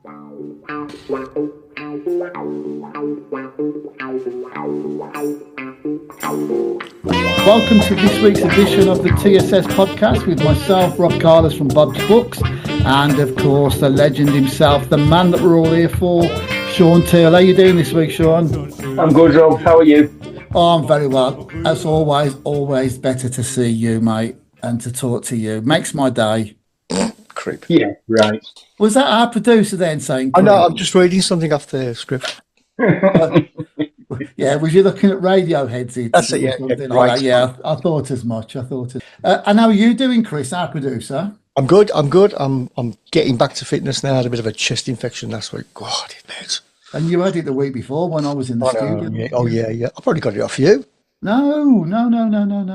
Welcome to this week's edition of the TSS podcast with myself, Rob Carless from Bob's Books, and of course the legend himself, the man that we're all here for, Shaun Teale. How are you doing this week, Shaun? I'm good, Rob. How are you? Oh, I'm very well. As always better to see you, mate, and to talk to you. Makes my day. Creep. Yeah, right. Was that our producer then saying? I know. I'm just reading something off the script. Yeah, was you looking at Radiohead's? That's it. Yeah, something yeah, like right. that? Yeah, I thought as much. And how are you doing, Chris, our producer? I'm good. I'm getting back to fitness now. I had a bit of a chest infection last week. God, it hurts. And you had it the week before when I was in the studio. Yeah. Oh yeah. I probably got it off you. No.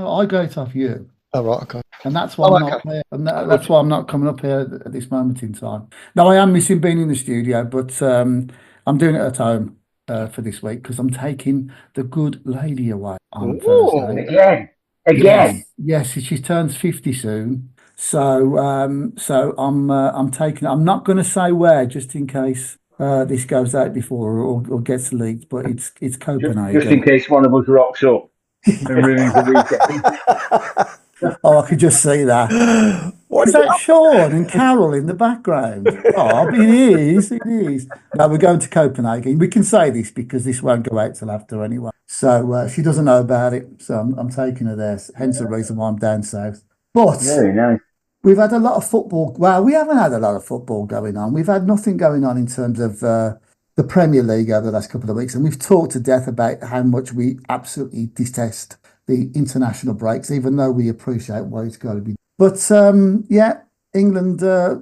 I got it off you. Oh right, okay. And that's why I'm not here. And that's why I'm not coming up here at this moment in time. Now, I am missing being in the studio, but I'm doing it at home for this week because I'm taking the good lady away on Thursday. Again. Yes, she turns 50 soon. So I'm taking. I'm not going to say where, just in case this goes out before or gets leaked. But it's Copenhagen. Just in case one of us rocks up and ruins the weekend. Oh, I could just see that. What is that, Shaun and Carol in the background? Oh, it is. No, we're going to Copenhagen. We can say this because this won't go out till after anyway. So she doesn't know about it. So I'm taking her there. Hence the reason why I'm down south. But Very nice. we've had a lot of football. Well, we haven't had a lot of football going on. We've had nothing going on in terms of the Premier League over the last couple of weeks. And we've talked to death about how much we absolutely detest the international breaks, even though we appreciate why it's got to be. But England 3-0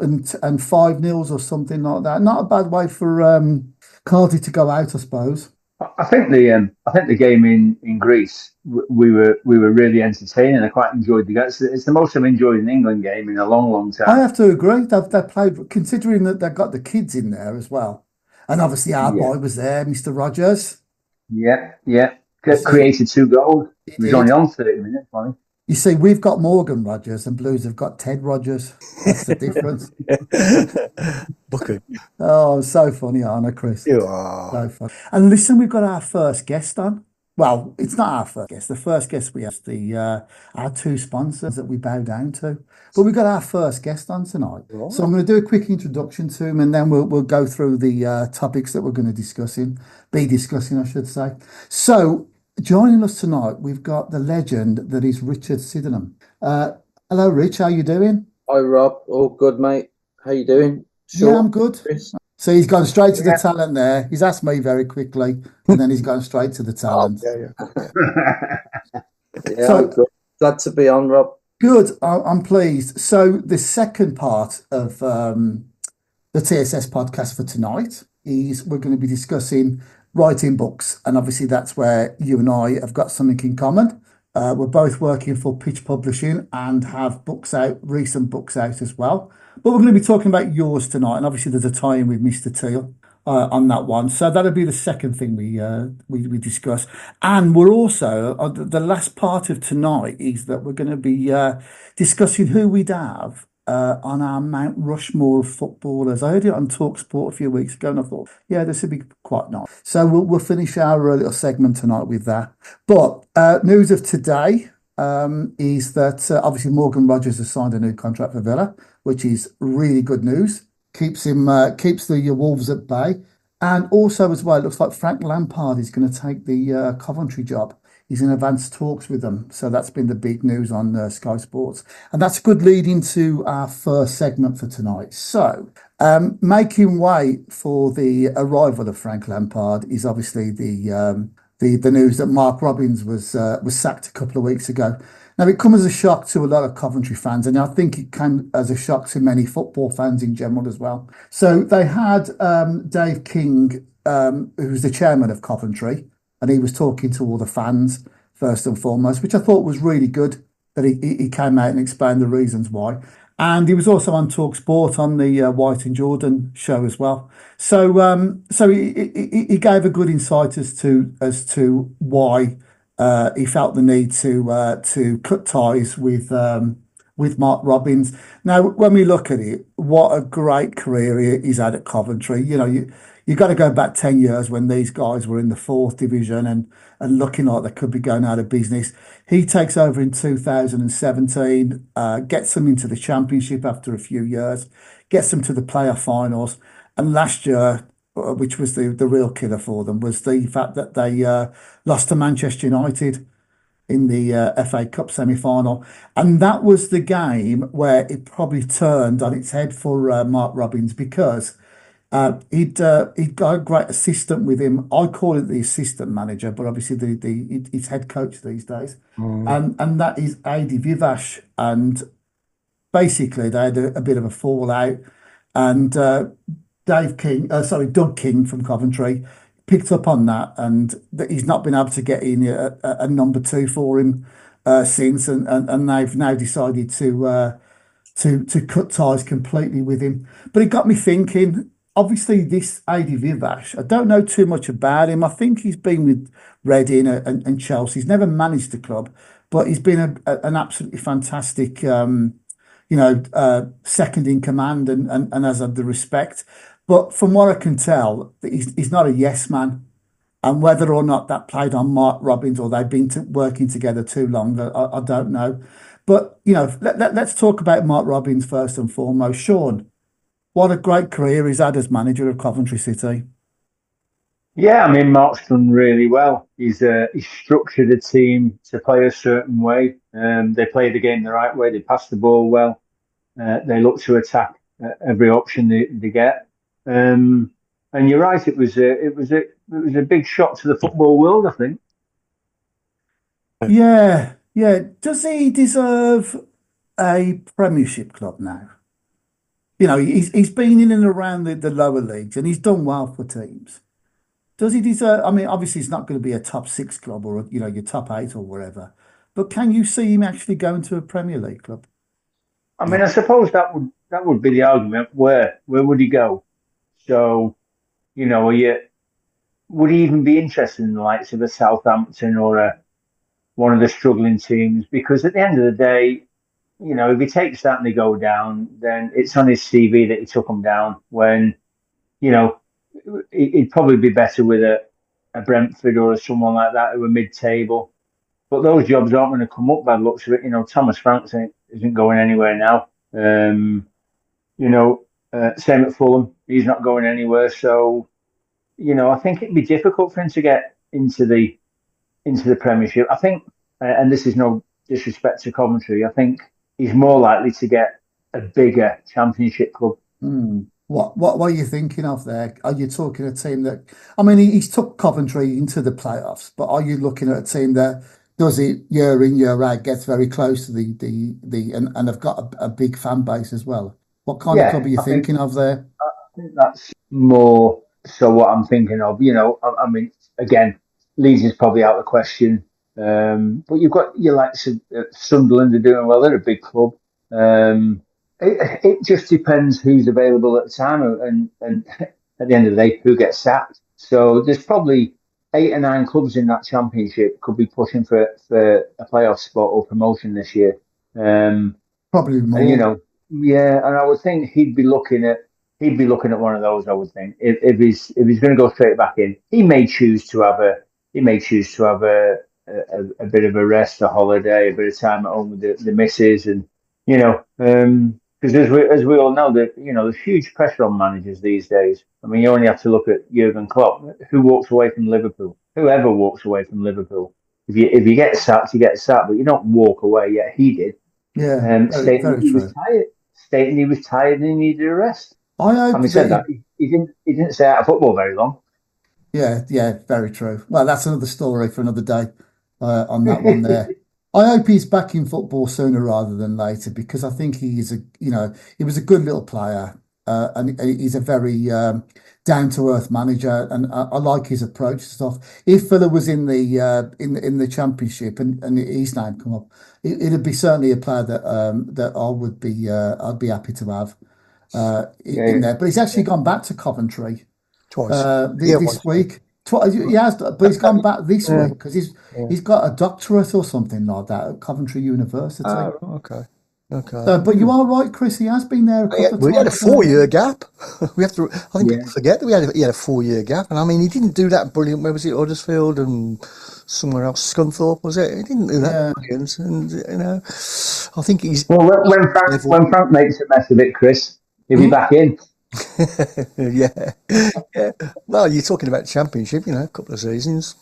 and 5-0 or something like that. Not a bad way for Cardi to go out, I suppose. I think the game in Greece we were really entertaining. I quite enjoyed the game. It's the most I've enjoyed an England game in a long time. I have to agree. They played, considering that they've got the kids in there as well, and obviously our boy was there, Mr. Rogers. Yeah. Created 2 goals. He was only on 30 minutes, funny. You see, we've got Morgan Rogers and Blues have got Ted Rogers. That's the difference. Booker. Oh, so funny, aren't I, Chris? You are. So funny. And listen, we've got our first guest on. Well, it's not our first guest. The first guest we have our 2 sponsors that we bow down to. But we've got our first guest on tonight. Right. So I'm going to do a quick introduction to him and then we'll go through the topics that we're going to be discussing, I should say. So joining us tonight, we've got the legend that is Richard Sydenham. Hello, Rich. How you doing? Hi, Rob. All good, mate. How you doing? Sure. Yeah, I'm good. So he's gone straight to the talent there. He's asked me very quickly, and then he's gone straight to the talent. So, I'm good. Glad to be on, Rob. Good. I'm pleased. So the second part of the TSS podcast for tonight is we're going to be discussing writing books, and obviously that's where you and I have got something in common. We're both working for Pitch Publishing and have recent books out as well. But we're going to be talking about yours tonight, and obviously there's a tie-in with Mr. Teale on that one. So that'll be the second thing we discuss. And we're also the last part of tonight is that we're going to be discussing who we'd have on our Mount Rushmore of footballers. I heard it on TalkSport a few weeks ago, and I thought, yeah, this would be quite nice. So we'll finish our little segment tonight with that. But news of today is that obviously Morgan Rogers has signed a new contract for Villa, which is really good news. Keeps the Wolves at bay, and also as well, it looks like Frank Lampard is going to take the Coventry job. He's in advanced talks with them. So that's been the big news on Sky Sports. And that's a good lead into our first segment for tonight. So making way for the arrival of Frank Lampard is obviously the news that Mark Robbins was sacked a couple of weeks ago. Now, it comes as a shock to a lot of Coventry fans, and I think it came as a shock to many football fans in general as well. So they had Dave King, who's the chairman of Coventry, and he was talking to all the fans first and foremost, which I thought was really good that he came out and explained the reasons why. And he was also on TalkSport on the White and Jordan show as well. So he gave a good insight as to why he felt the need to cut ties with with Mark Robbins. Now, when we look at it, what a great career he's had at Coventry. You got to go back 10 years when these guys were in the fourth division and looking like they could be going out of business. He takes over in 2017, gets them into the championship after a few years, gets them to the playoff finals. And last year, which was the real killer for them, was the fact that they lost to Manchester United in the FA Cup semi-final. And that was the game where it probably turned on its head for Mark Robbins, because he'd got a great assistant with him. I call it the assistant manager, but obviously he's head coach these days. And that is Adi Vivash. And basically they had a bit of a fallout. And Doug King from Coventry picked up on that, and that he's not been able to get in a number two for him since, and they've now decided to cut ties completely with him. But it got me thinking. Obviously, this Adi Vivash, I don't know too much about him. I think he's been with Reading and Chelsea. He's never managed the club, but he's been an absolutely fantastic, second in command and has had the respect. But from what I can tell, he's not a yes man. And whether or not that played on Mark Robbins or they've been working together too long, I don't know. But, let's talk about Mark Robbins first and foremost. Shaun, what a great career he's had as manager of Coventry City. Yeah, I mean, Mark's done really well. He's structured a team to play a certain way. They play the game the right way. They pass the ball well. They look to attack every option they get. And you're right. It was a big shock to the football world, I think. Yeah. Does he deserve a Premiership club now? He's been in and around the lower leagues and he's done well for teams. Does he deserve? I mean, obviously, it's not going to be a top six club or your top eight or whatever. But can you see him actually going to a Premier League club? I mean, I suppose that would be the argument. Where would he go? So, would he even be interested in the likes of a Southampton or one of the struggling teams? Because at the end of the day, if he takes that and they go down, then it's on his CV that he took them down. When, he'd probably be better with a Brentford or someone like that who are mid-table. But those jobs aren't going to come up by the looks of it. Thomas Franks isn't going anywhere now. Same at Fulham. He's not going anywhere. So, I think it'd be difficult for him to get into the Premiership. I think, and this is no disrespect to Coventry, I think he's more likely to get a bigger Championship club. What are you thinking of there? Are you talking a team that? I mean, he's took Coventry into the playoffs, but are you looking at a team that does it year in, year out, gets very close to and have got a big fan base as well? What kind of club are you thinking of there? I think that's more so what I'm thinking of. I mean, again, Leeds is probably out of the question. But you've got your likes of Sunderland are doing well. They're a big club. It just depends who's available at the time and at the end of the day, who gets sacked. So there's probably 8 or 9 clubs in that Championship could be pushing for a playoff spot or promotion this year. Probably more. And, and I would think he'd be looking at one of those. I would think if he's going to go straight back in, he may choose to have a bit of a rest, a holiday, a bit of time at home with the missus, and because as we all know that there's huge pressure on managers these days. I mean, you only have to look at Jurgen Klopp, who walks away from Liverpool. Whoever walks away from Liverpool, if you get sacked, you get sacked, but you don't walk away. Yet he did. Yeah, stating he was tired and he needed a rest. Having said that, he didn't stay out of football very long. Yeah, very true. Well, that's another story for another day on that one there. I hope he's back in football sooner rather than later, because I think he was a good little player and he's a very down to earth manager, and I like his approach to stuff. If Villa was in the Championship and his name come up, it'd be certainly a player that I'd be happy to have in there. But he's actually gone back to Coventry twice this week. He has, but he's gone back this week because he's got a doctorate or something like that at Coventry University. Oh, okay. Okay. But you are right, Chris. He has been there a couple of We had a times. hasn't he? 4-year gap. We have to. I think Yeah. people forget that he had a 4-year gap, and I mean he didn't do that brilliant. Where was it? Huddersfield and somewhere else, Scunthorpe was it? He didn't do that Yeah. brilliant, and I think he's Well, level. when Frank makes a mess of it, Chris, he'll be back in. Yeah, yeah. Well, you're talking about championship, a couple of seasons.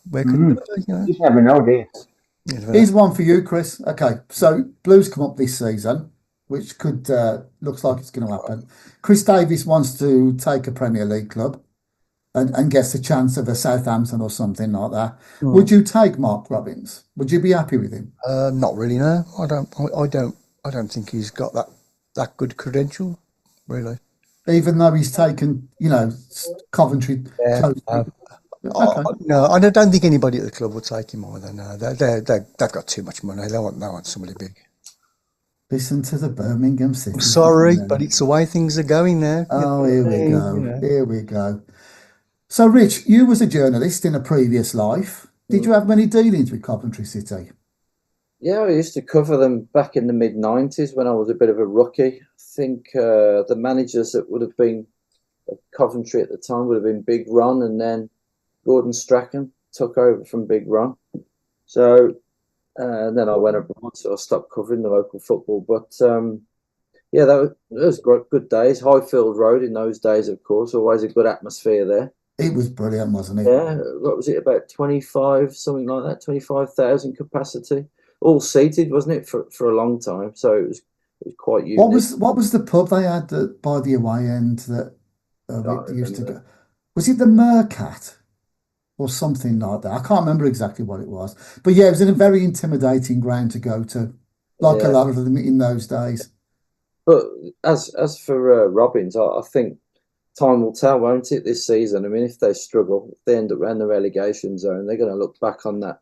Where could Mm. You just never know, do you? Here's one for you, Chris. Okay, so Blues come up this season, which could looks like it's going to happen. Chris Davis wants to take a Premier League club and gets a chance of a Southampton or something like that. Would you take Mark Robbins? Would you be happy with him? Not really. No, I don't. I don't think he's got that good credential, really. Even though he's taken, Coventry. Yeah. Coach. Okay. No, I don't think anybody at the club would take him either. No, they've got too much money. They want somebody big. Listen to the Birmingham City. I'm sorry, but it's the way things are going now. Oh, here we go. Here we go. So, Rich, you was a journalist in a previous life. Did you have many dealings with Coventry City? Yeah, I used to cover them back in the mid-90s when I was a bit of a rookie. I think the managers that would have been at Coventry at the time would have been Big Ron, and then Gordon Strachan took over from Big Ron. So, and then I went abroad, so I stopped covering the local football. But yeah, that was good days. Highfield Road in those days, of course, always a good atmosphere there. It was brilliant, wasn't it? Yeah, what was it, about 25, something like that, 25,000 capacity, all seated, wasn't it, for a long time? So it was quite unique. What was the pub they had by the away end that it used to go? Was it the Mercat or something like that? I can't remember exactly what it was, but yeah, it was in a very intimidating ground to go to, like a lot of them in those days. But as for Robbins, I think time will tell, won't it, this season? I mean, if they struggle, if they end up around the relegation zone, they're going to look back on that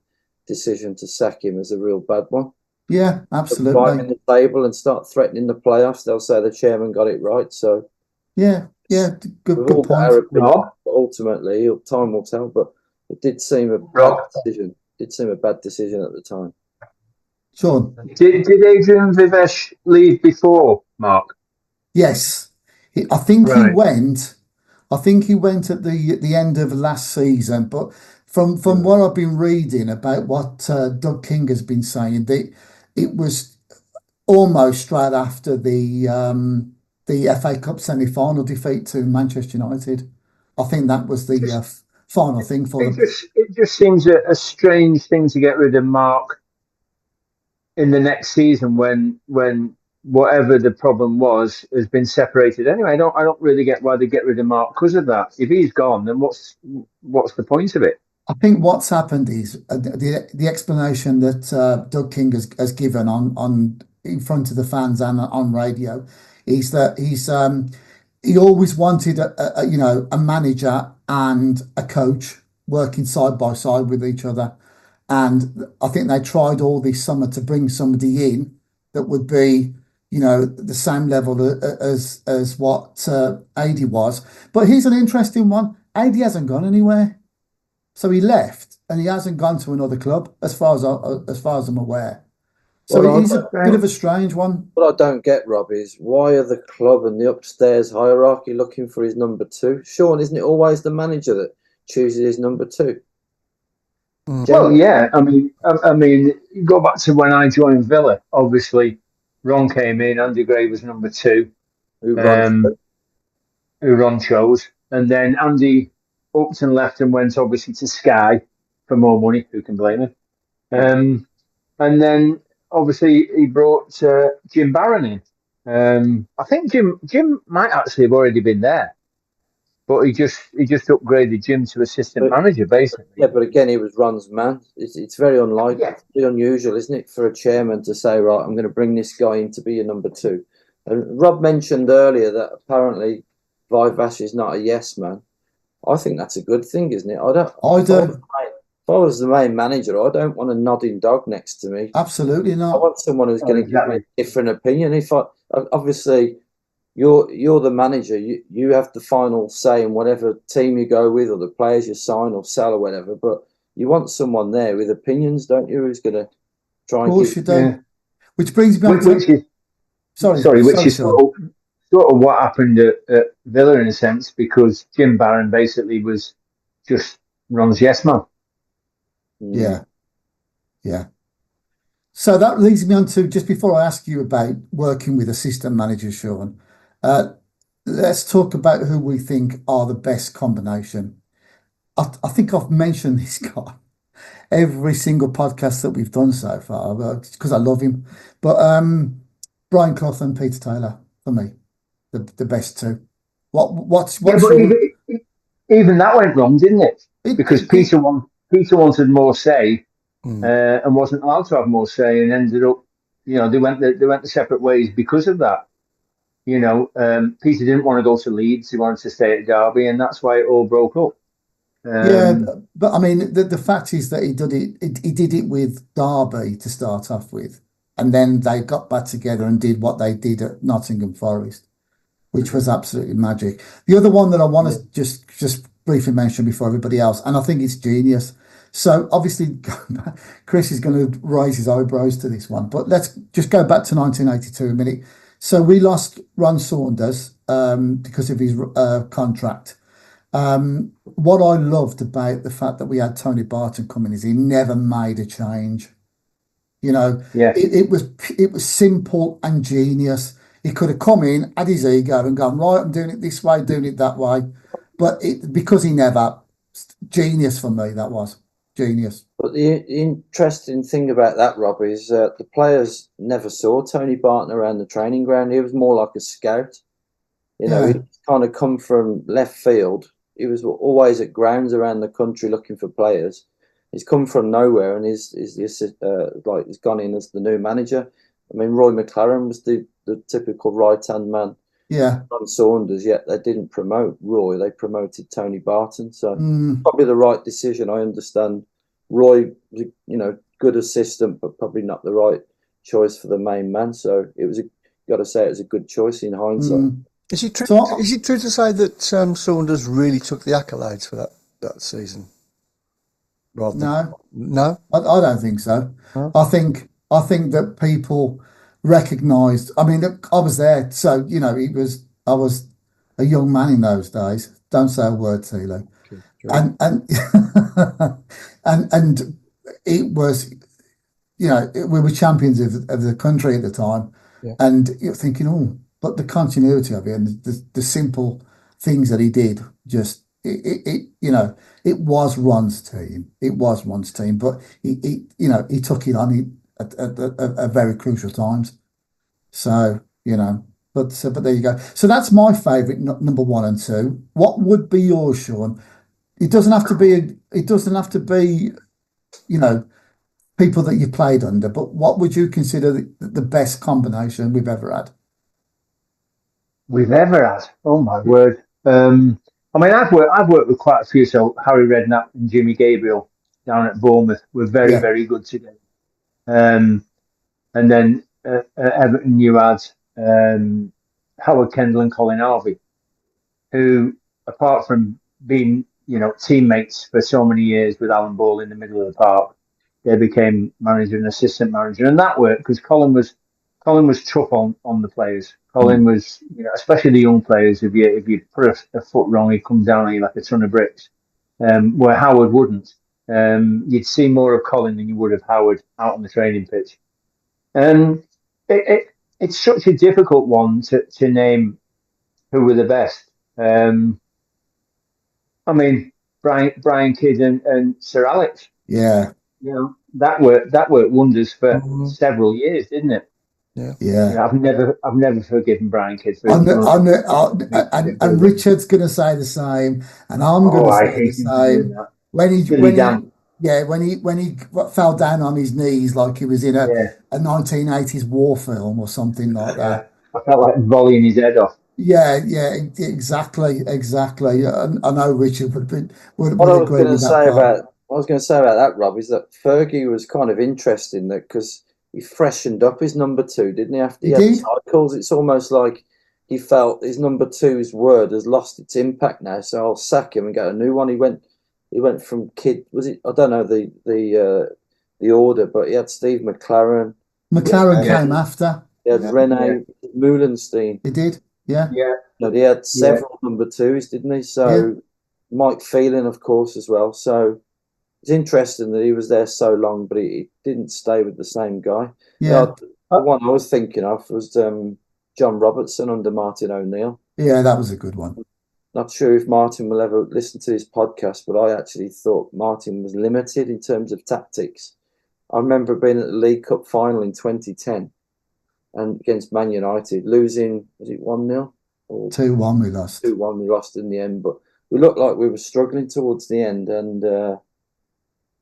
decision to sack him as a real bad one. Yeah, absolutely. Climbing the table and start threatening the playoffs, they'll say the chairman got it right. So yeah, good point. No. Ultimately, time will tell. But it did seem a bad decision. Did seem a bad decision at the time. Shaun, Did Adrian Vivesh leave before Mark? yes, I think he Right. went. I think he went at the end of last season, but from what I've been reading about what Doug King has been saying, it was almost straight after the FA Cup semi-final defeat to Manchester United. I think that was the final thing for them. It just seems a strange thing to get rid of Mark in the next season when whatever the problem was has been separated. Anyway, I don't really get why they get rid of Mark because of that. If he's gone, then what's the point of it? I think what's happened is the explanation that Doug King has given on in front of the fans and on radio is that he always wanted a manager and a coach working side by side with each other, and I think they tried all this summer to bring somebody in that would be the same level as what AD was. But here's an interesting one: AD hasn't gone anywhere. So he left, and he hasn't gone to another club, as far as I'm aware. So he's a bit of a strange one. What I don't get, Rob, is why are the club and the upstairs hierarchy looking for his number two? Shaun, isn't it always the manager that chooses his number two? Well, yeah. I mean, you go back to when I joined Villa. Obviously, Ron came in. Andy Gray was number two, Who Ron chose, and then Andy upped and left and went obviously to Sky for more money. Who can blame him? And then obviously he brought Jim Barron in. I think Jim might actually have already been there, but he just upgraded Jim to assistant manager basically. Yeah, but again, he was Ron's man. It's very unlikely, it's very unusual, isn't it, for a chairman to say, right, I'm going to bring this guy in to be your number two. And Rob mentioned earlier that apparently Vivash is not a yes man. I think that's a good thing, isn't it? If I was the main manager, I don't want a nodding dog next to me. Absolutely not. I want someone who's going to give me a different opinion. Obviously you're the manager, you have the final say in whatever team you go with or the players you sign or sell or whatever. But you want someone there with opinions, don't you? Who's going to try and Of course you do. Which brings me on to which is which sorry, is Sean. sort of what happened at Villa in a sense, because Jim Barron basically was just Ron's yes man. Yeah, yeah. So that leads me on to, just before I ask you about working with assistant managers, Sean, let's talk about who we think are the best combination. I think I've mentioned this guy every single podcast that we've done so far because I love him. But Brian Clough and Peter Taylor, for me, the best two. What's Yeah, but your even that went wrong, didn't it? Because it Peter wanted more say, Mm. and wasn't allowed to have more say, and ended up, they went the separate ways because of that. Peter didn't want to go to Leeds; he wanted to stay at Derby, and that's why it all broke up. Yeah, but I mean, the fact is that he did it with Derby to start off with, and then they got back together and did what they did at Nottingham Forest, which was absolutely magic. The other one that I want to just briefly mention before everybody else, and I think it's genius. So obviously, Chris is going to raise his eyebrows to this one, but let's just go back to 1982 a minute. So we lost Ron Saunders because of his contract. What I loved about the fact that we had Tony Barton come in is he never made a change. Yeah, It was simple and genius. He could have come in, had his ego, and gone, right, I'm doing it this way, doing it that way. But because he never, genius for me, that was genius. But the interesting thing about that, Rob, is the players never saw Tony Barton around the training ground. He was more like a scout. He kind of come from left field. He was always at grounds around the country looking for players. He's come from nowhere, and he's gone in as the new manager. I mean, Roy McLaren was the typical right-hand man. Yeah. On Saunders, yet they didn't promote Roy. They promoted Tony Barton. So probably the right decision. I understand Roy, good assistant, but probably not the right choice for the main man. So it was got to say it was a good choice in hindsight. Is it true to say that Saunders really took the accolades for that season? No, I don't think so. Huh? I think that people recognised. I mean, I was there, so I was a young man in those days. Don't say a word, Teale. And and it was, we were champions of the country at the time, and you're thinking, oh, but the continuity of it and the simple things that he did, just it was Ron's team. It was Ron's team, but he took it on at very crucial times. So but there you go. So that's my favourite number 1 and 2. What would be yours, Shaun? It doesn't have to be. People that you played under, but what would you consider the best combination we've ever had? We've ever had. Oh my word. I mean, I've worked with quite a few. So Harry Redknapp and Jimmy Gabriel down at Bournemouth were very, very good together. And then at Everton, you had Howard Kendall and Colin Harvey, who, apart from being teammates for so many years with Alan Ball in the middle of the park, they became manager and assistant manager, and that worked because Colin was tough on the players. Colin was, especially the young players. If you put a foot wrong, he'd come down on you like a ton of bricks. Where Howard wouldn't. You'd see more of Colin than you would of Howard out on the training pitch. It's such a difficult one to name who were the best. I mean, Brian Kidd and Sir Alex. Yeah. That worked wonders for several years, didn't it? Yeah. I've never forgiven Brian Kidd for and Richard's going to say the same, and I'm going to say the same. When he fell down on his knees like he was in a 1980s war film or something like that. I felt like volleying his head off. Yeah, exactly. I know Richard would agree with that. What I was going to say about that, Rob, is that Fergie was kind of interesting because he freshened up his number 2, didn't he? After he had cycles, it's almost like he felt his number 2's word has lost its impact now, so I'll sack him and get a new one. He went from Kidd, was it? I don't know the order, but he had Steve McLaren, McLaren Yeah. came after. They had Rene Meulenstein. He did, yeah. Yeah, No, they had several number twos, didn't they? So Mike Phelan, of course, as well. So it's interesting that he was there so long, but he didn't stay with the same guy. Yeah. The one I was thinking of was John Robertson under Martin O'Neill. Yeah, that was a good one. Not sure if Martin will ever listen to this podcast, but I actually thought Martin was limited in terms of tactics. I remember being at the League Cup final in 2010 and against Man United, losing, was it 1-0? 2-1 we lost. 2-1 we lost in the end, but we looked like we were struggling towards the end, and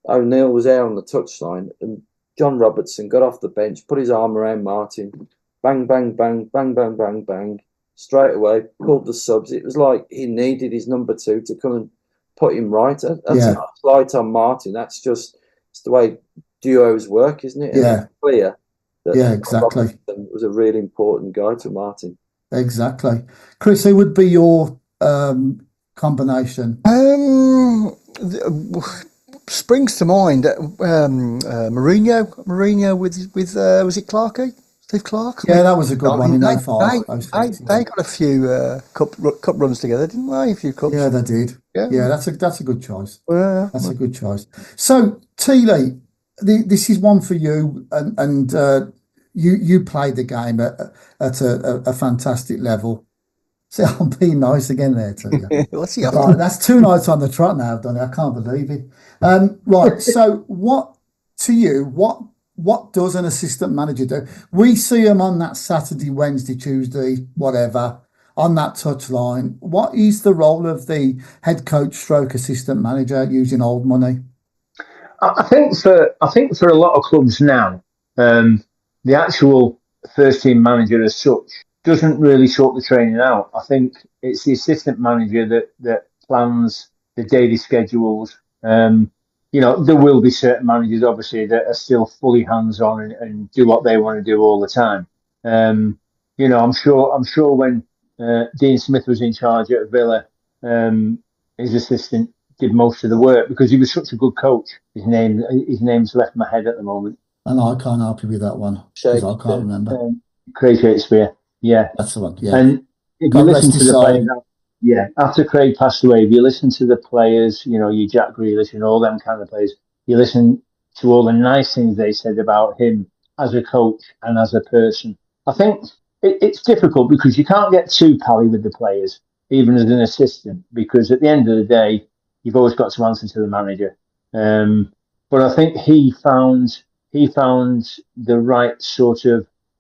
O'Neill was there on the touchline, and John Robertson got off the bench, put his arm around Martin, bang, bang, bang, bang, bang, bang, bang, straight away, called the subs. It was like he needed his number two to come and put him right. That's not a slight on Martin. That's just it's the way duos work, isn't it? Yeah. It's clear that exactly. Robertson was a really important guy to Martin. Exactly. Chris, who would be your combination? Springs to mind Mourinho with was it Clarkey? Steve Clark? Yeah, that was a good one in they 05. they got a few cup runs together, didn't they? A few cups. Yeah, they did. Yeah, that's a good choice. Yeah. That's a good choice. So, Teale, this is one for you, and you played the game at a fantastic level. See, I'm being nice again there to you. What's he Right, that's 2 nights on the trot now, I've done it. I can't believe it. Right, so what does an assistant manager do? We see them on that Saturday, Wednesday, Tuesday, whatever, on that touchline. What is the role of the head coach stroke assistant manager using old money? I think for a lot of clubs now, the actual first team manager as such doesn't really sort the training out. I think it's the assistant manager that plans the daily schedules. There will be certain managers, obviously, that are still fully hands-on and do what they want to do all the time. I'm sure when Dean Smith was in charge at Villa, his assistant did most of the work because he was such a good coach. His name's left my head at the moment. And I can't help you with that one because I can't remember. Craig Shakespeare, yeah. That's the one, yeah. And if you listen to the players, after Craig passed away, if you listen to the players, your Jack Grealish and all them kind of players, you listen to all the nice things they said about him as a coach and as a person. I think it's difficult because you can't get too pally with the players, even as an assistant, because at the end of the day, you've always got to answer to the manager. But I think he found the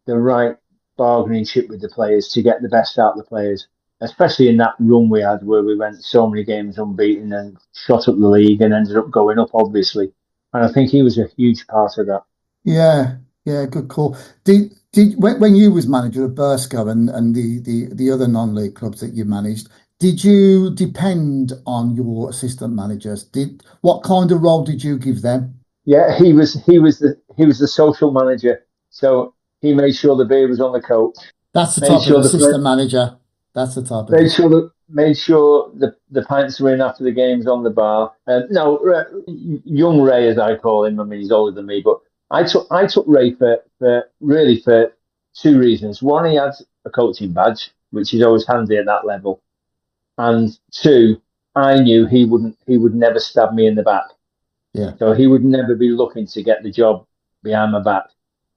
right bargaining chip with the players to get the best out of the players, especially in that run we had where we went so many games unbeaten and shot up the league and ended up going up, obviously. And I think he was a huge part of that. Yeah, good call. Did when you was manager of Burscough and the other non-league clubs that you managed, did you depend on your assistant managers? What kind of role did you give them? Yeah, he was the social manager. So he made sure the beer was on the coach. That's the type of assistant manager. That's the type of made sure the pints were in after the games on the bar. Young Ray, as I call him. I mean, he's older than me, but I took Ray for 2 reasons. One, he had a coaching badge, which is always handy at that level, and 2, I knew he would never stab me in the back. Yeah. So he would never be looking to get the job behind my back.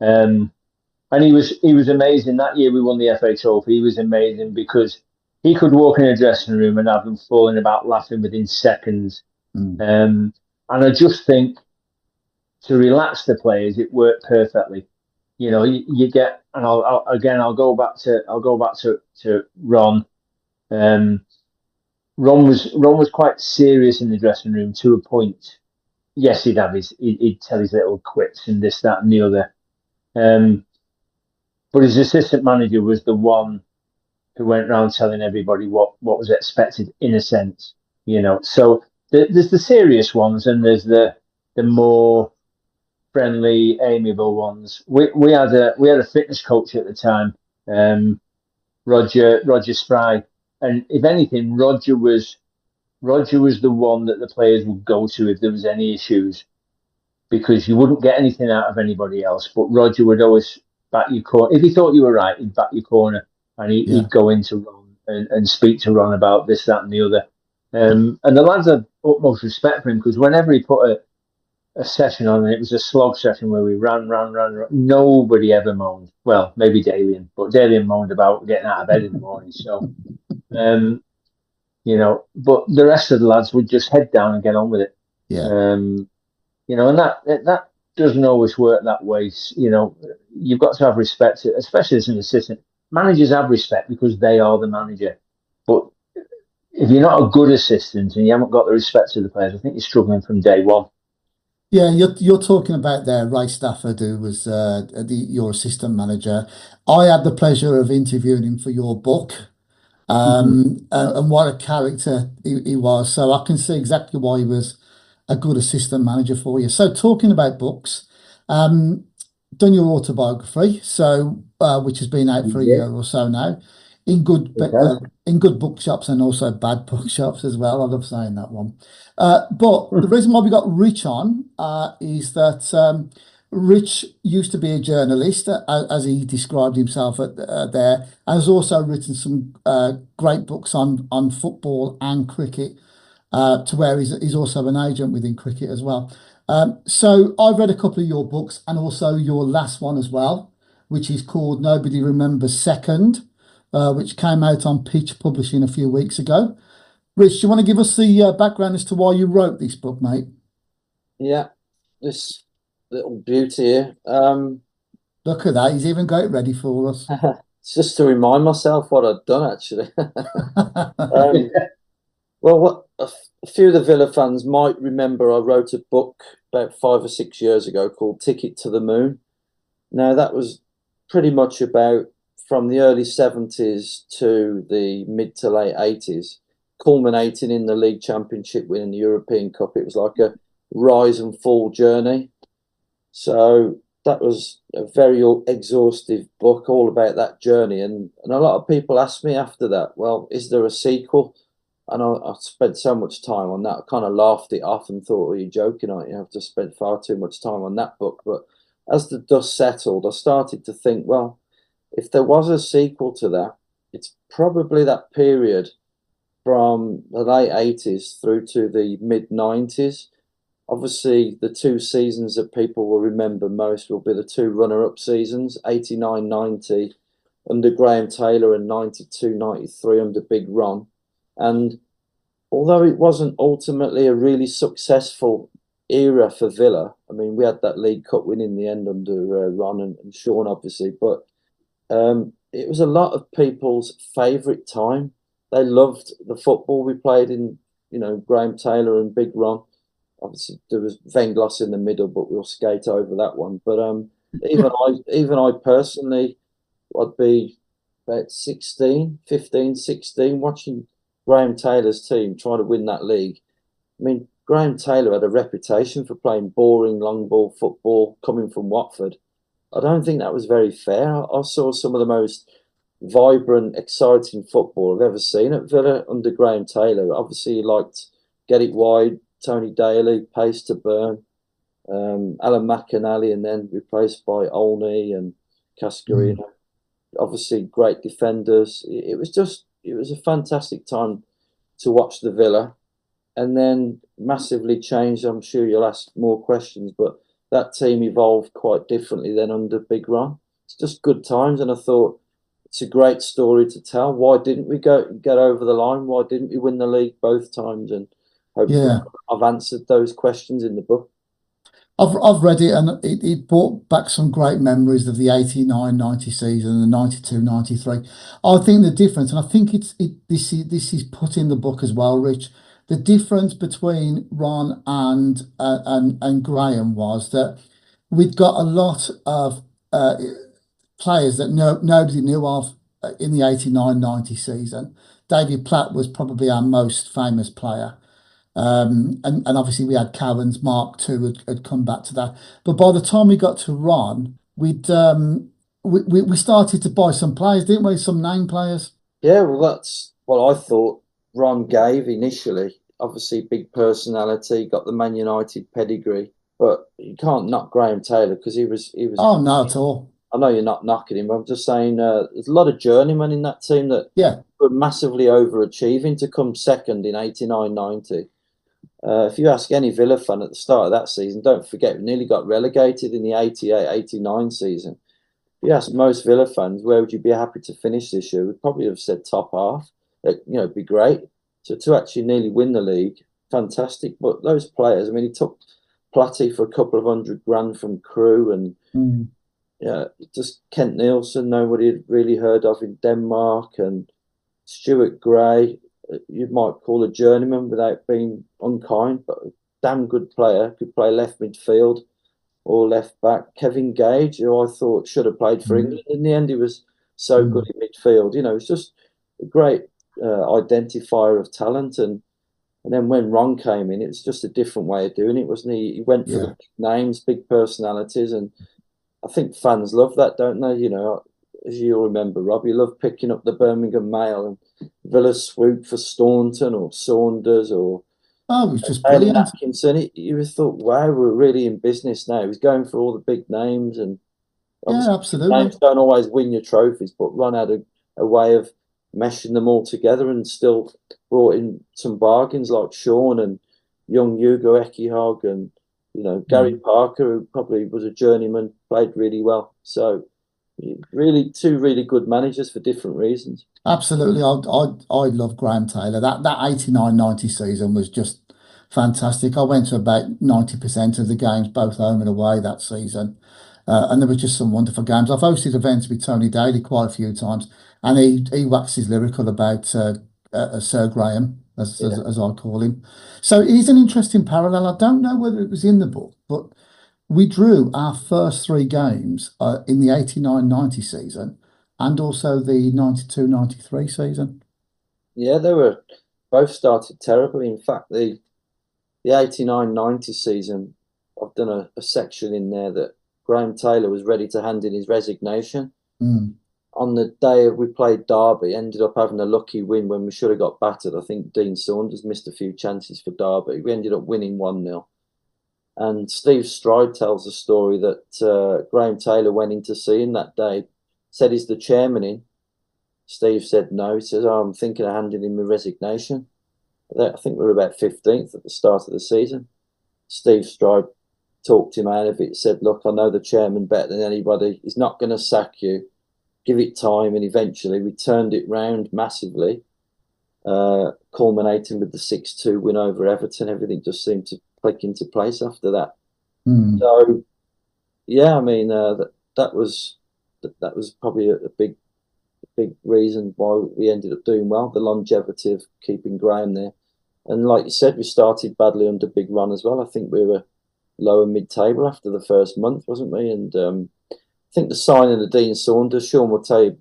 And he was amazing. That year we won the FA Trophy. He was amazing because he could walk in a dressing room and have them falling about laughing within seconds. And I just think to relax the players, it worked perfectly. You get, and I'll go back to Ron. Ron was quite serious in the dressing room to a point. Yes, he'd tell his little quips and this, that, and the other. But his assistant manager was the one who went around telling everybody what was expected, in a sense. So there's the serious ones and there's the more friendly, amiable ones. We had a fitness coach at the time, Roger Spry, and if anything, Roger was the one that the players would go to if there was any issues. because you wouldn't get anything out of anybody else. But Roger would always back your corner. If he thought you were right, he'd back your corner, and Yeah. he'd go into Ron and speak to Ron about this, that, and the other. And the lads had utmost respect for him, because whenever he put a session on, and it was a slog session where we ran. Nobody ever moaned. Well, maybe Dalian, but Dalian moaned about getting out of bed in the morning. So, but the rest of the lads would just head down and get on with it. Yeah. And that doesn't always work that way. You've got to have respect, especially as an assistant. Managers have respect because they are the manager. But if you're not a good assistant and you haven't got the respect of the players, I think you're struggling from day one. Yeah, you're talking about there Ray Stafford, who was your assistant manager. I had the pleasure of interviewing him for your book, and what a character he was. So I can see exactly why he was a good assistant manager for you. So talking about books, done your autobiography, so which has been out for a year or so now, in good bookshops and also bad bookshops as well. I love saying that one. But the reason why we got Rich on is that Rich used to be a journalist, as he described himself there, and has also written some great books on football and cricket, to where he's also an agent within cricket as well. So I've read a couple of your books and also your last one as well, which is called Nobody Remembers Second, which came out on Pitch Publishing a few weeks ago. Rich, do you want to give us the background as to why you wrote this book, mate? Yeah, this little beauty here. Look at that. He's even got it ready for us. It's just to remind myself what I'd done, actually. Well, a few of the Villa fans might remember I wrote a book about 5 or 6 years ago called Ticket to the Moon. Now, that was pretty much about from the early 70s to the mid to late 80s, culminating in the League Championship winning the European Cup. It was like a rise and fall journey. So that was a very exhaustive book, all about that journey. And a lot of people asked me after that, well, is there a sequel? And I spent so much time on that. I kind of laughed it off and thought, are you joking? Aren't you? I've just spent far too much time on that book. But as the dust settled, I started to think, well, if there was a sequel to that, it's probably that period from the late 80s through to the mid 90s. Obviously, the two seasons that people will remember most will be the two runner-up seasons, 89-90 under Graham Taylor and 92-93 under Big Ron. And although it wasn't ultimately a really successful era for Villa, I mean, we had that League Cup win in the end under Ron and Shaun, obviously, but it was a lot of people's favourite time. They loved the football we played in, Graham Taylor and Big Ron. Obviously, there was Venglos in the middle, but we'll skate over that one. But even I personally, I'd be about 16, watching Graham Taylor's team try to win that league. I mean, Graham Taylor had a reputation for playing boring long ball football coming from Watford. I don't think that was very fair. I saw some of the most vibrant, exciting football I've ever seen at Villa under Graham Taylor. Obviously, he liked get it wide, Tony Daly, pace to burn, Alan McInally, and then replaced by Olney and Cascarino. Obviously, great defenders. It was a fantastic time to watch the Villa, and then massively changed. I'm sure you'll ask more questions, but that team evolved quite differently than under Big Ron. It's just good times, and I thought it's a great story to tell. Why didn't we get over the line? Why didn't we win the league both times? And hopefully I've answered those questions in the book. I've read it, and it brought back some great memories of the 89-90 season and the 92-93. I think the difference, and I think this is put in the book as well, Rich. The difference between Ron and Graham was that we'd got a lot of players that nobody knew of in the 89-90 season. David Platt was probably our most famous player. And obviously we had Cowan's Mark II had come back to that. But by the time we got to Ron, we started to buy some players, didn't we? Some name players. Yeah, well, that's what I thought Ron gave initially. Obviously, big personality, got the Man United pedigree. but you can't knock Graham Taylor because he was. Oh, no, at all. I know you're not knocking him, but I'm just saying there's a lot of journeymen in that team that Yeah, were massively overachieving to come second in 89-90. If you ask any Villa fan at the start of that season, don't forget, we nearly got relegated in the 88-89 season. If you ask most Villa fans, where would you be happy to finish this year? We'd probably have said top half. It'd be great. So to actually nearly win the league, fantastic. But those players, I mean, he took Platty for a couple of $100,000 from Crewe, and just Kent Nielsen, nobody had really heard of in Denmark, and Stuart Gray, you might call a journeyman without being unkind, but a damn good player, could play left midfield or left back. Kevin Gage, who I thought should have played for England. In the end, he was so good in midfield. It's just a great identifier of talent. And then when Ron came in, it was just a different way of doing it, wasn't he? He went for the big names, big personalities, and I think fans love that, don't they? As you'll remember, Rob, you love picking up the Birmingham Mail and Villa swoop for Staunton or Saunders or it was just brilliant. Atkinson. You thought, wow, we're really in business now. He's going for all the big names, and absolutely. Names don't always win your trophies, but Ron had a way of meshing them all together and still brought in some bargains like Shaun and young Hugo Ekihog and Gary Parker, who probably was a journeyman, played really well. So really, two really good managers for different reasons. Absolutely. I love Graham Taylor. That 89-90 season was just fantastic. I went to about 90% of the games, both home and away that season. And there were just some wonderful games. I've hosted events with Tony Teale quite a few times, and he waxes lyrical about Sir Graham, as I call him. So he's an interesting parallel. I don't know whether it was in the book, but we drew our first three games in the 89-90 season and also the 92-93 season. Yeah, they were both started terribly. In fact, the 89-90 season, I've done a section in there that Graham Taylor was ready to hand in his resignation. On the day we played Derby, ended up having a lucky win when we should have got battered. I think Dean Saunders missed a few chances for Derby. We ended up winning 1-0. And Steve Stride tells a story that Graham Taylor went in to see him that day, said, "Is the chairman in?" Steve said no. He says, "Oh, I'm thinking of handing in my resignation." I think we were about 15th at the start of the season. Steve Stride talked him out of it, said, "Look, I know the chairman better than anybody. He's not going to sack you. Give it time." And eventually we turned it round massively, culminating with the 6-2 win over Everton. Everything just seemed to click into place after that. So, yeah, I mean, that was probably a big reason why we ended up doing well, the longevity of keeping Graham there. And like you said, we started badly under Big Ron as well. I think we were lower mid-table after the first month, wasn't we? And I think the signing of Dean Saunders, Shaun will tell you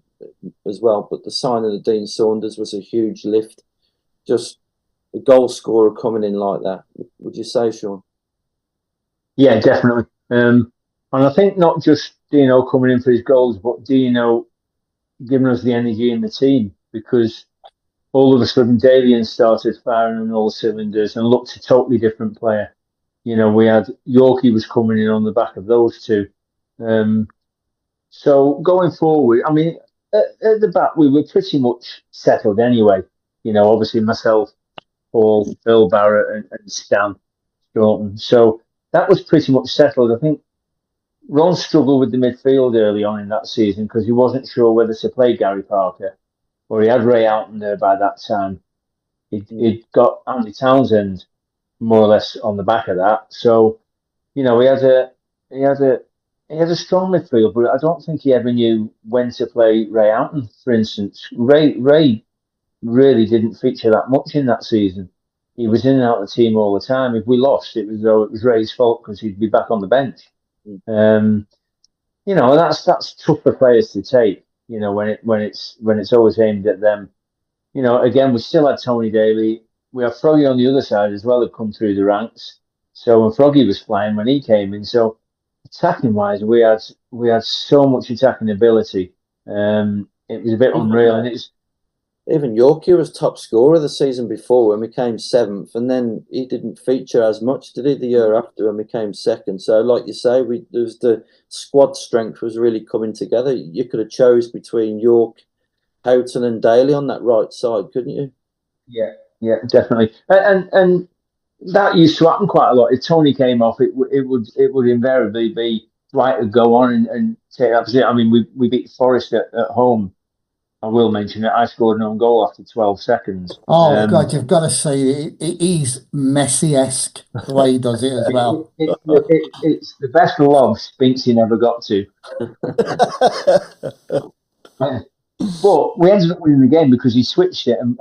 as well, but the signing of Dean Saunders was a huge lift. Just a goal scorer coming in like that. Would you say, Shaun? Yeah, definitely. And I think not just Dino coming in for his goals, but Dino giving us the energy in the team, because all of a sudden Davian started firing on all cylinders and looked a totally different player. We had Yorkie was coming in on the back of those two. So going forward, I mean, at the back, we were pretty much settled anyway. Obviously myself, Paul, Bill Barrett and Stan Stoughton. So that was pretty much settled. I think Ron struggled with the midfield early on in that season because he wasn't sure whether to play Gary Parker, or he had Ray Houghton there by that time. He'd got Andy Townsend more or less on the back of that. So, he had a strong midfield, but I don't think he ever knew when to play Ray Houghton, for instance. Ray really didn't feature that much in that season. He was in and out of the team all the time. If we lost, it was though it was Ray's fault because he'd be back on the bench. That's tough for players to take. When it's always aimed at them. Again, we still had Tony Daly. We have Froggy on the other side as well, who come through the ranks. So when Froggy was flying when he came in, so attacking wise, we had so much attacking ability. It was a bit unreal, and Even Yorkie was top scorer the season before when we came 7th, and then he didn't feature as much, did he, the year after when we came 2nd? So, like you say, the squad strength was really coming together. You could have chose between York, Houghton, and Daly on that right side, couldn't you? Yeah, definitely. And that used to happen quite a lot. If Tony came off, it would invariably be Dwight would go on and take that position. I mean, we beat Forest at home. I will mention it. I scored an own goal after 12 seconds. Oh God, you've got to see it. He's Messi-esque the way he does it as well. It's the best lob Spinksy never got to. But we ended up winning the game because he switched it and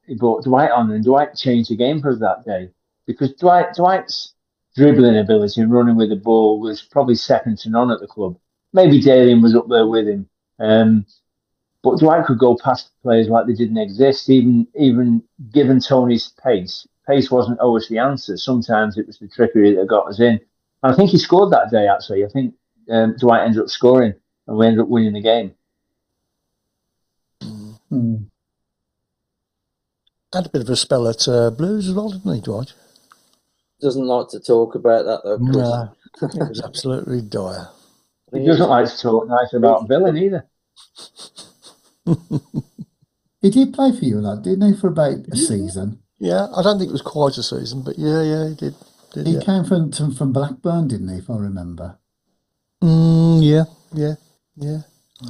he brought Dwight on, and Dwight changed the game for us that day because Dwight's dribbling ability and running with the ball was probably second to none at the club. Maybe Dalian was up there with him. But Dwight could go past players like they didn't exist, even given Tony's pace. Pace wasn't always the answer. Sometimes it was the trickery that got us in. And I think he scored that day, actually. I think Dwight ended up scoring and we ended up winning the game. Had a bit of a spell at Blues as well, didn't he, Dwight? Doesn't like to talk about that, though, Chris. No, it was absolutely dire. He doesn't like to talk nice about Villa either. He did play for you, lad, didn't he, for about a season? Yeah, I don't think it was quite a season, but yeah, he did. He came from Blackburn, didn't he, if I remember? Yeah.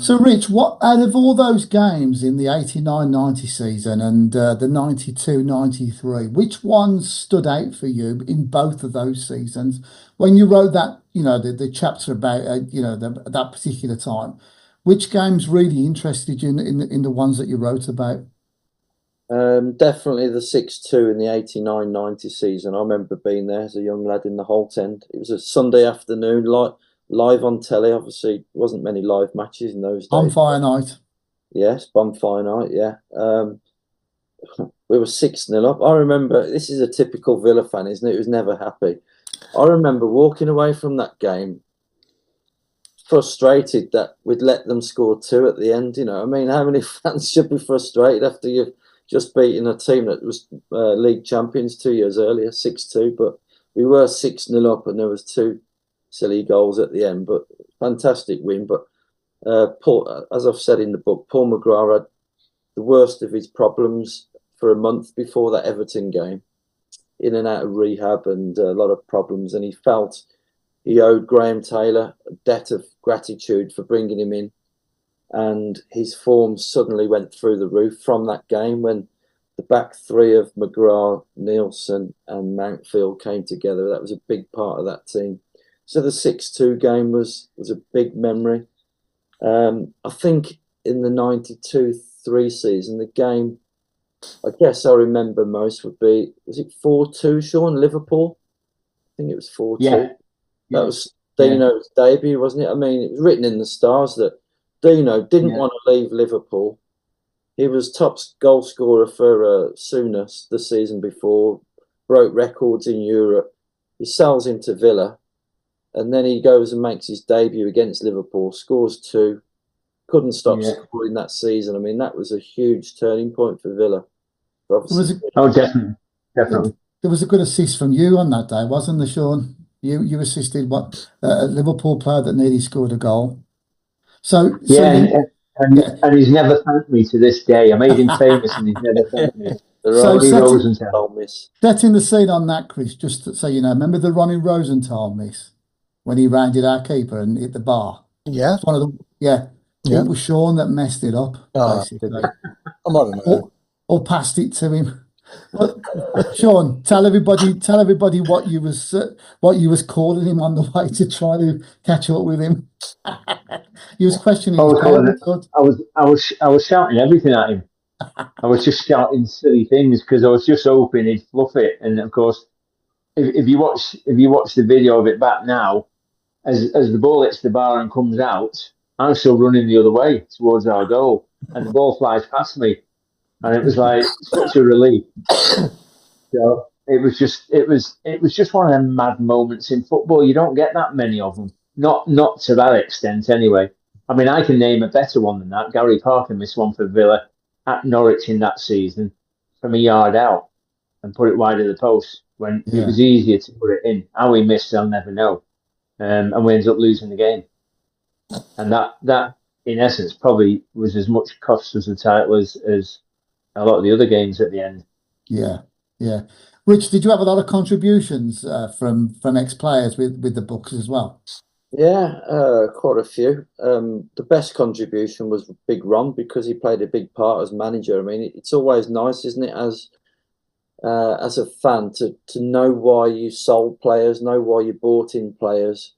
So, Rich, what out of all those games in the 89-90 season and the 92-93, which ones stood out for you in both of those seasons? When you wrote that, the chapter about, that particular time, which games really interested you in the ones that you wrote about? Definitely the 6-2 in the 89-90 season. I remember being there as a young lad in the Holt End. It was a Sunday afternoon, live on telly. Obviously, there wasn't many live matches in those days. Bonfire night. Yes, bonfire night, yeah. We were 6-0 up. I remember, this is a typical Villa fan, isn't it? He was never happy. I remember walking away from that game frustrated that we'd let them score 2 at the end. I mean, how many fans should be frustrated after you've just beaten a team that was league champions 2 years earlier, 6-2, but we were 6-0 up and there was 2 silly goals at the end, but fantastic win. But Paul, as I've said in the book, Paul McGrath had the worst of his problems for a month before that Everton game, in and out of rehab and a lot of problems, and he felt he owed Graham Taylor a debt of gratitude for bringing him in, and his form suddenly went through the roof from that game when the back three of McGrath, Nielsen and Mountfield came together. That was a big part of that team. So the 6-2 game was a big memory. I think in the 92-3 season, the game I guess I remember most would be, was it 4-2, Shaun, Liverpool? I think it was 4-2. Yeah. That was Dino's debut, wasn't it? I mean, it was written in the stars that Dino didn't want to leave Liverpool. He was top goal scorer for Souness the season before, broke records in Europe. He sells into Villa, and then he goes and makes his debut against Liverpool, scores 2, couldn't stop scoring that season. I mean, that was a huge turning point for Villa. Definitely. There was a good assist from you on that day, wasn't there, Shaun? You assisted a Liverpool player that nearly scored a goal. And he's never thanked me to this day. I made him famous and he's never thanked me. Setting the scene on that, Chris, just so you know, remember the Ronnie Rosenthal miss when he rounded our keeper and hit the bar? Yeah. It's one of them. Yeah. It was Shaun that messed it up, basically. I'm not or passed it to him. But, Shaun, tell everybody what you was calling him on the way to try to catch up with him. He was questioning. I was shouting everything at him. I was just shouting silly things because I was just hoping he'd fluff it. And of course, if you watch the video of it back now, as the ball hits the bar and comes out, I'm still running the other way towards our goal, and the ball flies past me. And it was like such a relief. So it was just one of them mad moments in football. You don't get that many of them. Not to that extent, anyway. I mean, I can name a better one than that. Gary Parker missed one for Villa at Norwich in that season from a yard out and put it wide of the post when it Yeah. was easier to put it in. How we missed, I'll never know. And we ended up losing the game. And that in essence probably was as much cost as the title as a lot of the other games at the end. Yeah. Yeah. Rich, did you have a lot of contributions from ex-players with the books as well? Yeah, quite a few. The best contribution was Big Ron because he played a big part as manager. I mean, it's always nice, isn't it, as a fan to know why you sold players, know why you bought in players.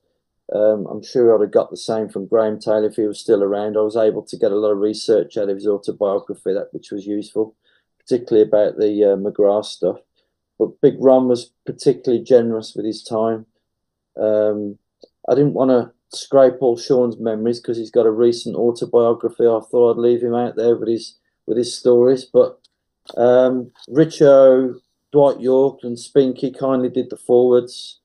I'm sure I'd have got the same from Graham Teale if he was still around. I was able to get a lot of research out of his autobiography, which was useful, particularly about the McGrath stuff. But Big Ron was particularly generous with his time. I didn't want to scrape all Shaun's memories because he's got a recent autobiography. I thought I'd leave him out there with his stories. But Richo, Dwight York, and Spinky kindly did the forwards.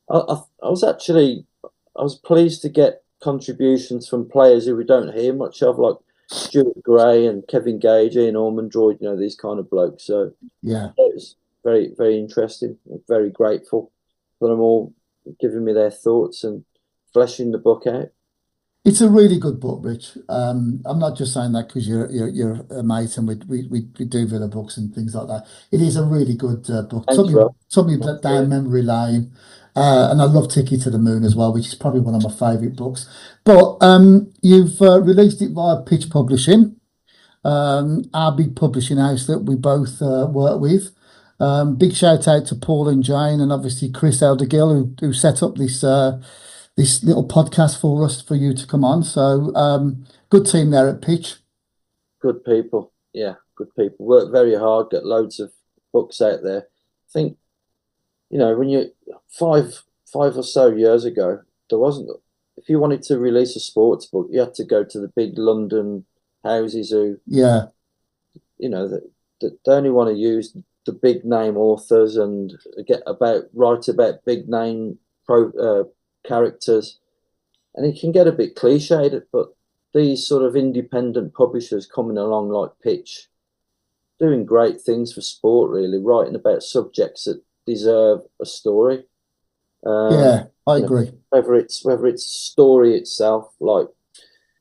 I was pleased to get contributions from players who we don't hear much of, like Stuart Gray and Kevin Gage, Ian Ormondroyd, these kind of blokes. So Yeah. it was very, very interesting. I'm very grateful for them all giving me their thoughts and fleshing the book out. It's a really good book, Rich. I'm not just saying that because you're a mate and we do Villa books and things like that. It is a really good book. Thanks, Rob. Took me down memory lane. And I love Ticket to the Moon as well, which is probably one of my favourite books. But you've released it via Pitch Publishing, our big publishing house that we both work with. Big shout out to Paul and Jane and obviously Chris Eldergill who set up this little podcast for us for you to come on. So good team there at Pitch. Good people. Yeah, good people. Work very hard, get loads of books out there. I think, when you five or so years ago, there wasn't, if you wanted to release a sports book, you had to go to the big London houses who, Yeah. they only want to use the big name authors and write about big name characters, and it can get a bit cliched, but these sort of independent publishers coming along like Pitch, doing great things for sport, really, writing about subjects that deserve a story. Yeah, I agree. Whether it's story itself, like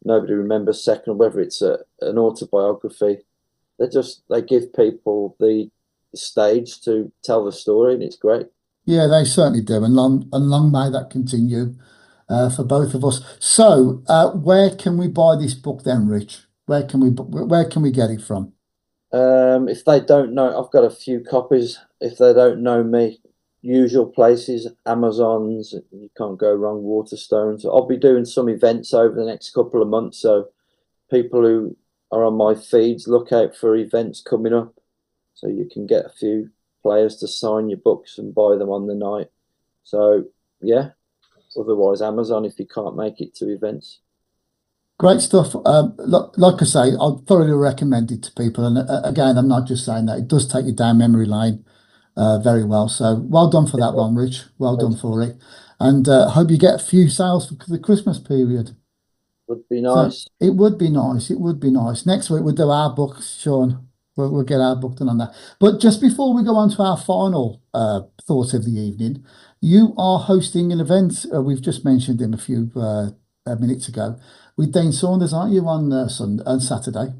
Nobody Remembers Second, whether it's an autobiography, they give people the stage to tell the story, and it's great. Yeah, they certainly do, and long may that continue for both of us. So, where can we buy this book then, Rich? Where can we get it from? If they don't know, I've got a few copies. If they don't know me, usual places, Amazon's, you can't go wrong, Waterstones. I'll be doing some events over the next couple of months, so people who are on my feeds, look out for events coming up, so you can get a few players to sign your books and buy them on the night. So yeah, otherwise Amazon if you can't make it to events. Great stuff. Like I say, I'll thoroughly recommend it to people. And again, I'm not just saying that. It does take you down memory lane very well. So well done for that one, Rich. Well done for it. And hope you get a few sales for the Christmas period. Would be nice. So it would be nice. It would be nice. Next week we'll do our book, Shaun. We'll get our book done on that. But just before we go on to our final thought of the evening, you are hosting an event. We've just mentioned him a few minutes ago with Dean Saunders, aren't you, on Saturday?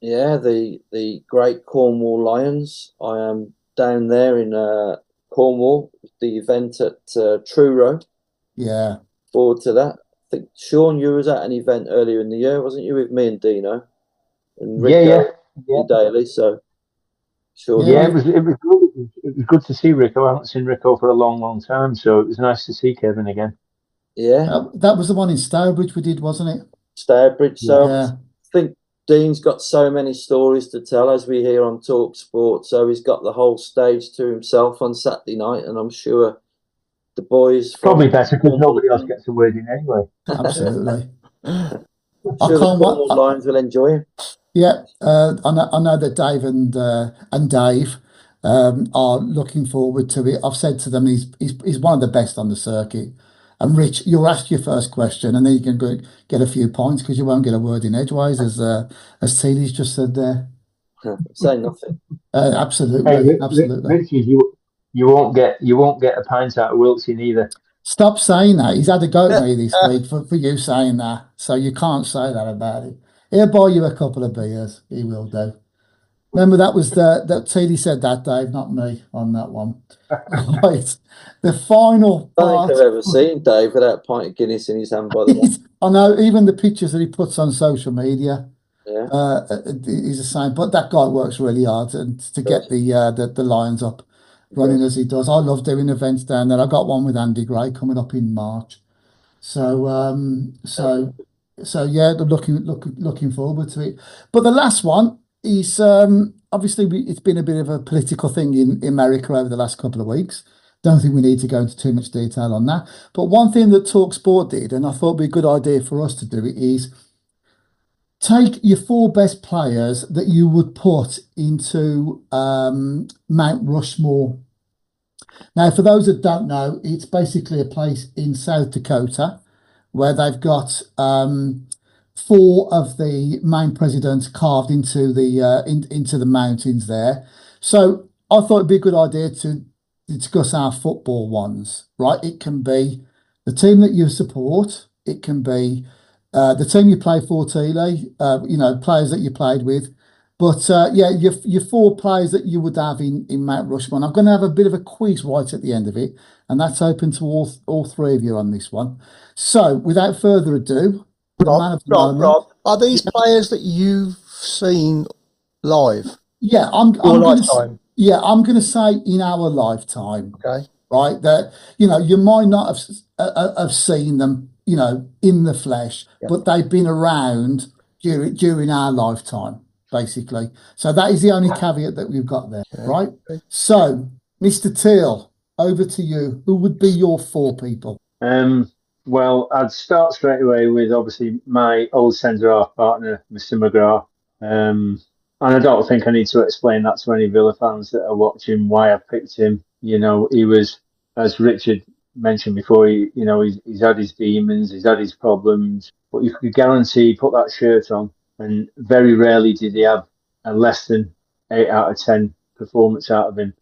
Yeah, the Great Cornwall Lions. I am down there in Cornwall. The event at Truro. Yeah. Forward to that. I think Shaun, you was at an event earlier in the year, wasn't you, with me and Dino and Rico? Yeah. Daily, so sure. Yeah, it was good. It was good to see Rico. I haven't seen Rico for a long time, so it was nice to see Kevin again. Yeah, that was the one in Stourbridge we did, wasn't it? Stourbridge. So Yeah. I think Dean's got so many stories to tell, as we hear on Talk Sport. So he's got the whole stage to himself on Saturday night, and I'm sure the boys probably better because nobody else gets a word in anyway. Absolutely. I'm sure the Cornwall Lions will enjoy him. Yeah, I know that Dave and Dave are looking forward to it. I've said to them he's one of the best on the circuit. And Rich, you'll ask your first question, and then you can go get a few points because you won't get a word in edgeways, as Tealey's just said there. Say nothing. Hey, Absolutely, absolutely. Richard, you won't get a pint out of Wiltshire neither. Stop saying that. He's had a go at me this week for you saying that. So you can't say that about it. He'll buy you a couple of beers. He will do. Remember that was that Tealey said that, Dave, not me on that one. Right. The final I don't think part. I've ever seen Dave without a pint of Guinness in his hand, by the way. I know even the pictures that he puts on social media Yeah. is the same. But that guy works really hard and to get the Lions up running as he does. I love doing events down there. I got one with Andy Gray coming up in March. So yeah, I'm looking forward to it. But the last one is obviously it's been a bit of a political thing in America over the last couple of weeks. Don't think we need to go into too much detail on that. But one thing that TalkSport did, and I thought would be a good idea for us to do it, is take your four best players that you would put into Mount Rushmore. Now, for those that don't know, it's basically a place in South Dakota where they've got four of the main presidents carved into the mountains there. So I thought it'd be a good idea to discuss our football ones, right? It can be the team that you support. It can be the team you play for, Teale, players that you played with. But yeah, your four players that you would have in Mount Rushmore. I'm going to have a bit of a quiz right at the end of it, and that's open to all three of you on this one. So, without further ado, the man of the moment. Rob, are these players that you've seen live? Yeah, I'm lifetime. I'm going to say in our lifetime. Okay. Right, that you might not have seen them, in the flesh, but they've been around during our lifetime, basically. So that is the only caveat that we've got there, right? Okay. So, Mr. Teale, over to you. Who would be your four people? Well, I'd start straight away with obviously my old centre half partner, Mr. McGrath. And I don't think I need to explain that to any Villa fans that are watching why I picked him. He was, as Richard mentioned before, he's had his demons, he's had his problems, but you could guarantee he put that shirt on, and very rarely did he have a less than 8 out of 10 performance out of him.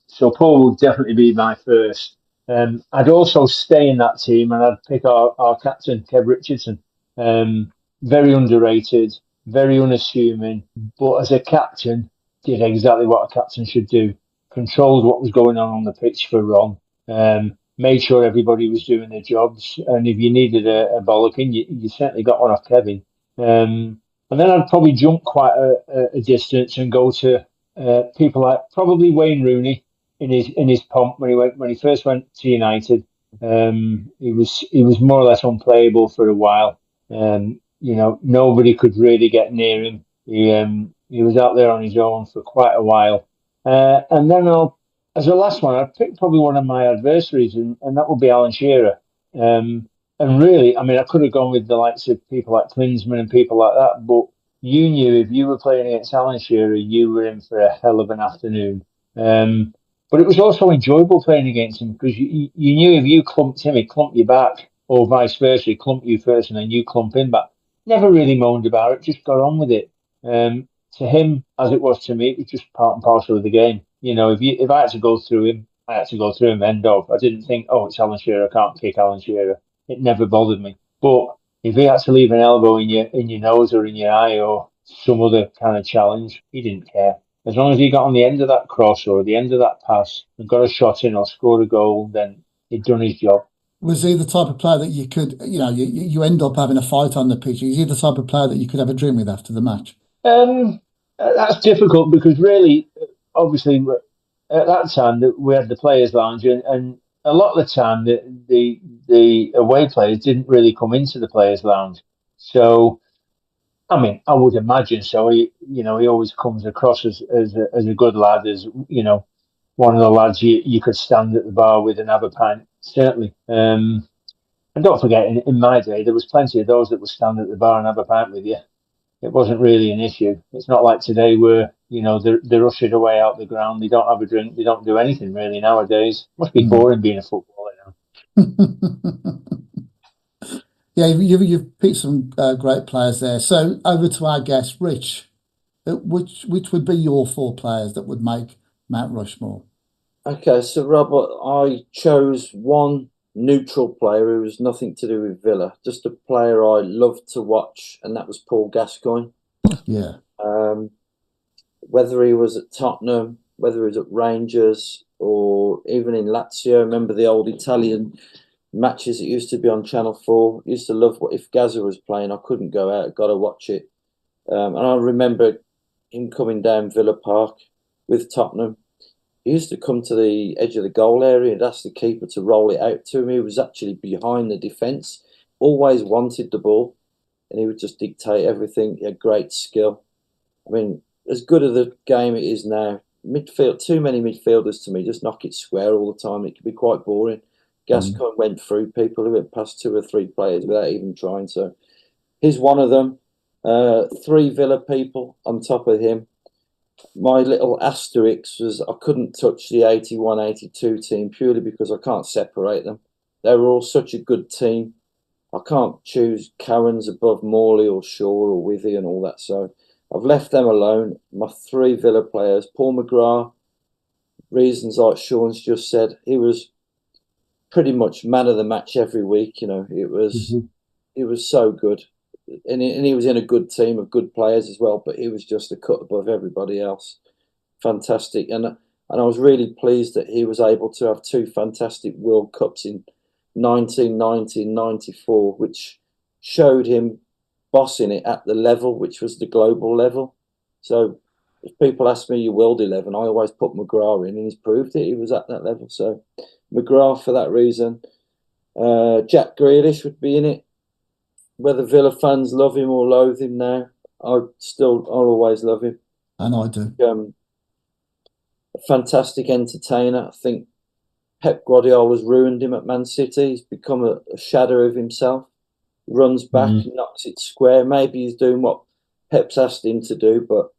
So Paul would definitely be my first. I'd also stay in that team and I'd pick our captain, Kev Richardson. Very underrated, very unassuming, but as a captain, did exactly what a captain should do. Controlled what was going on the pitch for Ron. Made sure everybody was doing their jobs. And if you needed a bollocking, you certainly got one off Kevin. And then I'd probably jump quite a distance and go to people like probably Wayne Rooney in his pomp when he first went to United. He was more or less unplayable for a while. Nobody could really get near him. He was out there on his own for quite a while. And then as a last one, I'd pick probably one of my adversaries, and that would be Alan Shearer. And really, I mean, I could have gone with the likes of people like Klinsmann and people like that, but you knew if you were playing against Alan Shearer, you were in for a hell of an afternoon. But it was also enjoyable playing against him because you knew if you clumped him, he'd clump you back, or vice versa, he'd clump you first and then you clump him back. Never really moaned about it, just got on with it. To him, as it was to me, it was just part and parcel of the game. If I had to go through him, I had to go through him, end of. I didn't think, oh, it's Alan Shearer, I can't kick Alan Shearer. It never bothered me. But if he had to leave an elbow in your nose or in your eye or some other kind of challenge, he didn't care. As long as he got on the end of that cross or the end of that pass and got a shot in or scored a goal, then he'd done his job. Was he the type of player that you could, you end up having a fight on the pitch? Is he the type of player that you could have a drink with after the match? That's difficult because really, obviously, at that time we had the players' lounge, and a lot of the time the away players didn't really come into the players' lounge. So, I mean, I would imagine so. He always comes across as a good lad, as one of the lads you could stand at the bar with and have a pint, certainly. And don't forget, in my day, there was plenty of those that would stand at the bar and have a pint with you. It wasn't really an issue. It's not like today where, they're ushered away out the ground. They don't have a drink. They don't do anything really nowadays. Must be boring being a footballer now. Yeah, you've picked some great players there. So over to our guest, Rich. which would be your four players that would make Mount Rushmore? Okay, so Robert, I chose one neutral player who was nothing to do with Villa, just a player I loved to watch, and that was Paul Gascoigne. Yeah. Whether he was at Tottenham, whether he was at Rangers, or even in Lazio, remember the old Italian matches that used to be on Channel 4? I used to love what if Gazza was playing, I couldn't go out, got to watch it. And I remember him coming down Villa Park with Tottenham. He used to come to the edge of the goal area and ask the keeper to roll it out to him. He was actually behind the defence, always wanted the ball, and he would just dictate everything. He had great skill. I mean, as good as the game it is now, midfield, too many midfielders to me just knock it square all the time. It can be quite boring. Gascoigne went through people who went past two or three players without even trying. So he's one of them. Three Villa people on top of him. My little asterisk was I couldn't touch the 81-82 team purely because I can't separate them. They were all such a good team. I can't choose Cowan's above Morley or Shaw or Withy and all that. So I've left them alone. My three Villa players, Paul McGrath, reasons like Shaun's just said, he was pretty much man of the match every week. You know, it was so good. And he was in a good team of good players as well, but he was just a cut above everybody else. Fantastic. And I was really pleased that he was able to have two fantastic World Cups in 1990 and 94, which showed him bossing it at the level, which was the global level. So if people ask me your world 11, I always put McGrath in, and he's proved it. He was at that level. So McGrath for that reason. Jack Grealish would be in it. Whether Villa fans love him or loathe him now, I'll always love him. And I do. A fantastic entertainer. I think Pep Guardiola's ruined him at Man City. He's become a shadow of himself. Runs back, knocks it square. Maybe he's doing what Pep's asked him to do, but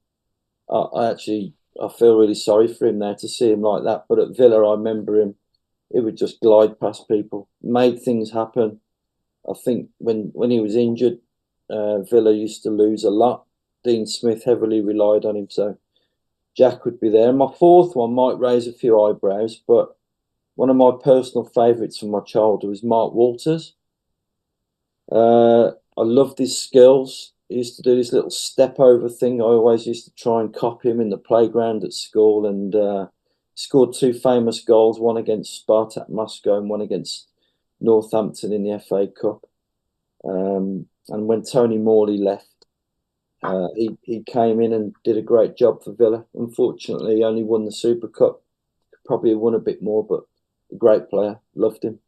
I feel really sorry for him now to see him like that. But at Villa, I remember him. He would just glide past people, made things happen. I think when he was injured, Villa used to lose a lot. Dean Smith heavily relied on him, so Jack would be there. My fourth one might raise a few eyebrows, but one of my personal favourites from my childhood was Mark Walters. I loved his skills. He used to do this little step over thing. I always used to try and copy him in the playground at school, and scored two famous goals, one against Spartak Moscow and one against Northampton in the FA Cup. And when Tony Morley left, he came in and did a great job for Villa. Unfortunately, he only won the Super Cup. Probably won a bit more, but a great player. Loved him.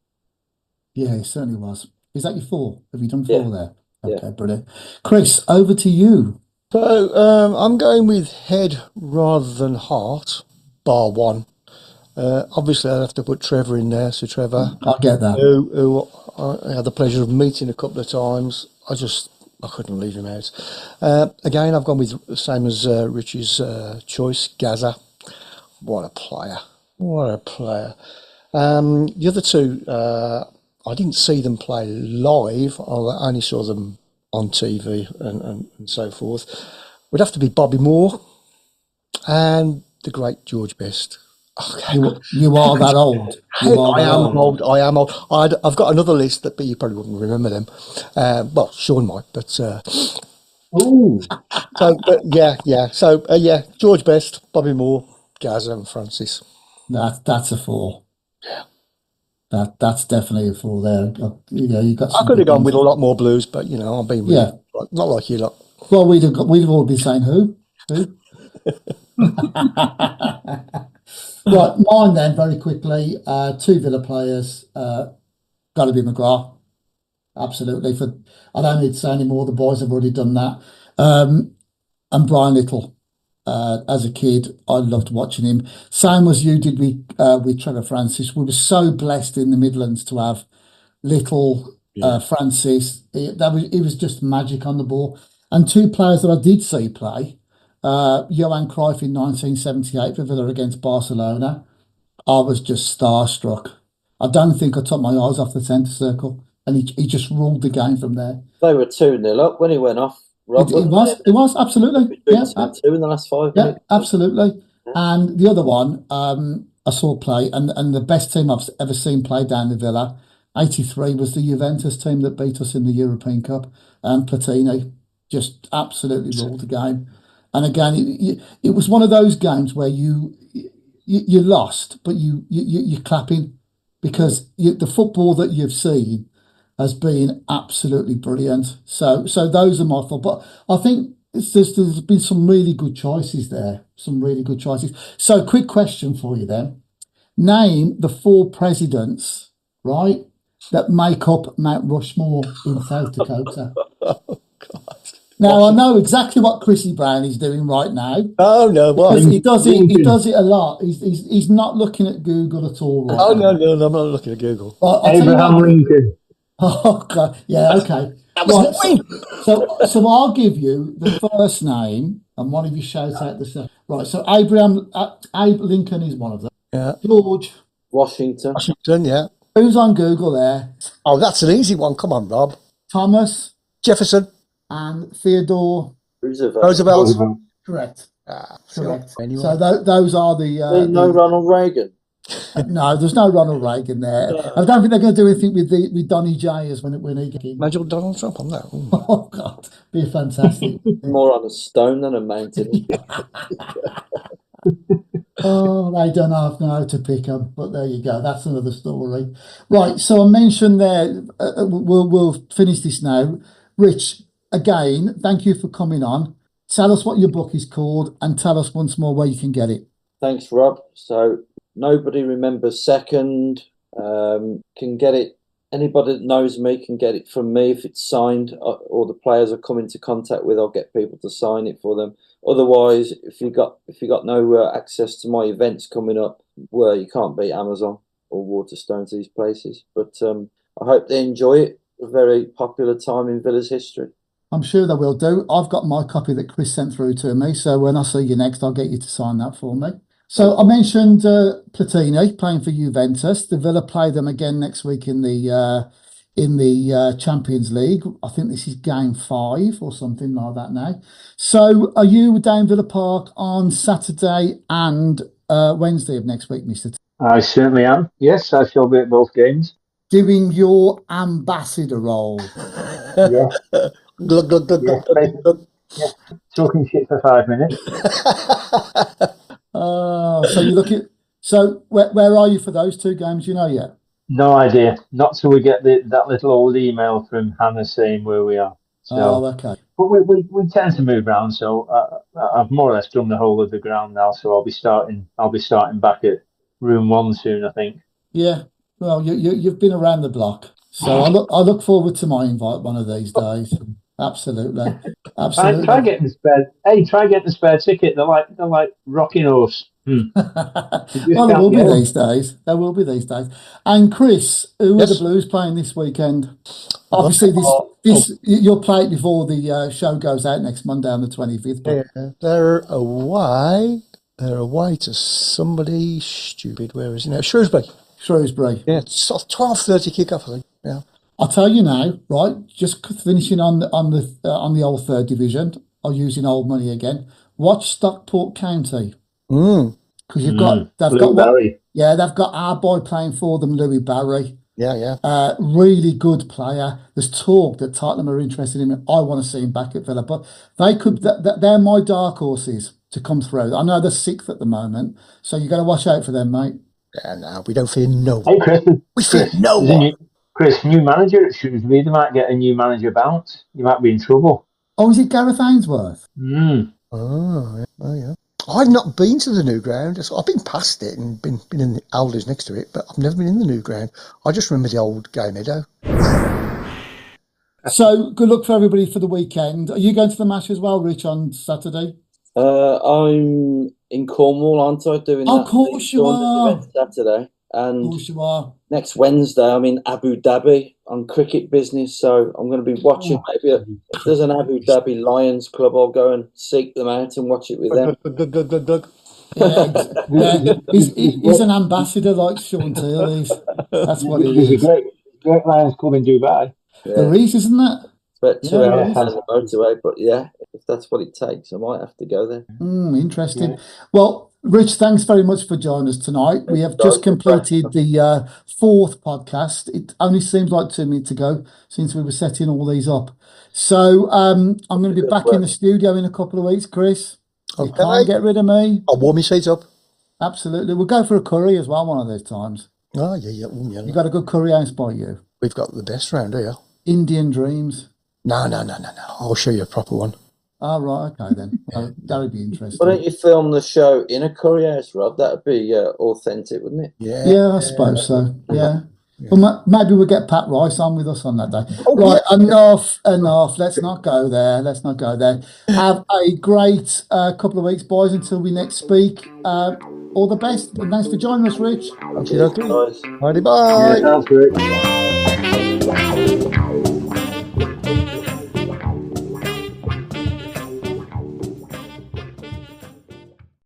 Yeah, he certainly was. Is that your four? Have you done four there? Okay, Yeah. brilliant. Chris, over to you. So I'm going with head rather than heart, bar one. Obviously, I'd have to put Trevor in there. So Trevor, I get that. who I had the pleasure of meeting a couple of times. I couldn't leave him out. Again, I've gone with the same as Richie's choice, Gaza. What a player! What a player! The other two, I didn't see them play live. I only saw them on TV and so forth. Would have to be Bobby Moore and the great George Best. Okay. You are that old. I am old. I've got another list but you probably wouldn't remember them. Well, Shaun might, but Ooh. So George Best, Bobby Moore, Gaza, and Francis. That's a four. Yeah. That's definitely a four there. You got. I could have gone with a lot more blues, but I'm being really, not like you lot. Well, we'd have all been saying who. Right, mine then, very quickly. Two Villa players. Got to be McGrath. Absolutely. I don't need to say any more. The boys have already done that. And Brian Little. As a kid, I loved watching him. Same as you did with Trevor Francis. We were so blessed in the Midlands to have Little, Francis. He was just magic on the ball. And two players that I did see play. Johan Cruyff in 1978 for Villa against Barcelona. I was just starstruck. I don't think I took my eyes off the centre circle, and he just ruled the game from there. They were 2-0 up when he went off Rob, It was absolutely. Yeah, two in the last 5 yeah, minutes. absolutely. And the other one, I saw play, and the best team I've ever seen play down the Villa, 83, was the Juventus team that beat us in the European Cup. And Platini just absolutely ruled the game. And again, it was one of those games where you lost, but you're clapping because the football that you've seen has been absolutely brilliant. So those are my thoughts. But I think there's been some really good choices there. Some really good choices. So, quick question for you then. Name the 4 presidents, right, that make up Mount Rushmore in South Dakota. Now, I know exactly what Chrissy Browne is doing right now. Oh no, what? Because he does it a lot. He's not looking at Google at all right Oh now. no, I'm not looking at Google. I'll tell you Abraham what- Lincoln. Oh, God. Yeah, okay. That was Right, mine. so I'll give you the first name, and one of you shout out the second. Right, so Abe Lincoln is one of them. Yeah. George, Washington. Washington, yeah. who's on Google there? Oh, that's an easy one. Come on, Rob. Thomas Jefferson. and Theodore. Roosevelt. Correct. See, Correct. anyway. So those are the. no Ronald Reagan. No, there's no Ronald Reagan there. I don't think they're going to do anything with Donny J as when he came. Imagine Donald Trump on that. Ooh. Oh God, be fantastic. More on a stone than a mountain. Oh, they don't know how to pick them, but there you go. That's another story. Right, so I mentioned there, we'll finish this now. Rich, again, thank you for coming on. Tell us what your book is called and tell us once more where you can get it. Thanks, Rob. So Nobody Remembers Second. Can get it. Anybody that knows me can get it from me if it's signed, or the players I come into contact with, I'll get people to sign it for them. Otherwise, if you got no access to my events coming up, well, you can't beat Amazon or Waterstones, these places. But I hope they enjoy it. A very popular time in Villa's history. I'm sure they will do. I've got my copy that Chris sent through to me, so when I see you next, I'll get you to sign that for me. So I mentioned Platini playing for Juventus. The Villa play them again next week in the Champions League. I think this is game 5 or something like that now. So are you down Villa Park on Saturday and Wednesday of next week, Mr. T? I certainly am. Yes, I shall be at both games. Doing your ambassador role. Yeah. Glug, glug, glug, Yes, glug, glug, glug. Yeah. Talking shit for 5 minutes. So you look at. So where are you for those 2 games? You know yet? No idea. Not till we get that little old email from Hannah saying where we are. So, Okay. but we tend to move around. So I've more or less done the whole of the ground now. So I'll be starting back at room 1 soon, I think. Yeah. Well, you've been around the block, so I look forward to my invite one of these days. Absolutely. Try getting the spare. Hey, try getting the spare ticket. They're like rocking horse. Well, there will be these days. There will be these days. And Chris, who are the Blues playing this weekend? Obviously, this you'll play it before the show goes out next Monday on the 25th. But... Yeah, they're away. They're away to somebody stupid. Where is it now? Shrewsbury. Yeah, it's 12:30 kickoff, I think. Yeah. I'll tell you now, right? Just finishing on the old 3rd division. I'm using old money again. Watch Stockport County. Because they've got they've got our boy playing for them, Louis Barry. Yeah. Really good player. There's talk that Tottenham are interested in him. I want to see him back at Villa, but they could. They're my dark horses to come through. I know they're 6th at the moment, so you got to watch out for them, mate. Yeah, no, we don't fear no one. Hey, Chris. We fear no one. Chris, new manager at Shrewsbury. They might get a new manager bounce. You might be in trouble. Oh, is it Gareth Ainsworth? Oh, yeah. I've not been to the new ground. I've been past it and been in the Alders next to it, but I've never been in the new ground. I just remember the old Gay Meadow. So good luck for everybody for the weekend. Are you going to the match as well, Rich, on Saturday? I'm in Cornwall, aren't I? Doing of course you are. Saturday. And of course you are. Next Wednesday, I'm in Abu Dhabi on cricket business, so I'm going to be watching. Maybe if there's an Abu Dhabi Lions club, I'll go and seek them out and watch it with them. Yeah, he's an ambassador like Shaun Teale is. That's what he is. There's a great Lions club in Dubai. There is, isn't that? About 2 Yeah, hours nice. on the motorway, but yeah, if that's what it takes, I might have to go there. Interesting. Yeah. Well, Rich, thanks very much for joining us tonight. We have just completed the fourth podcast. It only seems like 2 minutes ago since we were setting all these up. So I'm going to be back in the studio in a couple of weeks, Chris. You Okay. can't get rid of me. I'll warm my seat up. Absolutely. We'll go for a curry as well one of those times. Oh, yeah. Yeah. You got a good curry house by you? We've got the best round here. Indian Dreams. No. I'll show you a proper one. Oh, right. Okay, then. Well, that would be interesting. Why don't you film the show in a curry house, Rob? That would be authentic, wouldn't it? Yeah, I suppose so. Yeah. Well, maybe we'll get Pat Rice on with us on that day. Right, enough. Let's not go there. Have a great couple of weeks, boys, until we next speak. All the best. And thanks for joining us, Rich. Okay. Guys. Bye. Yeah, sounds great.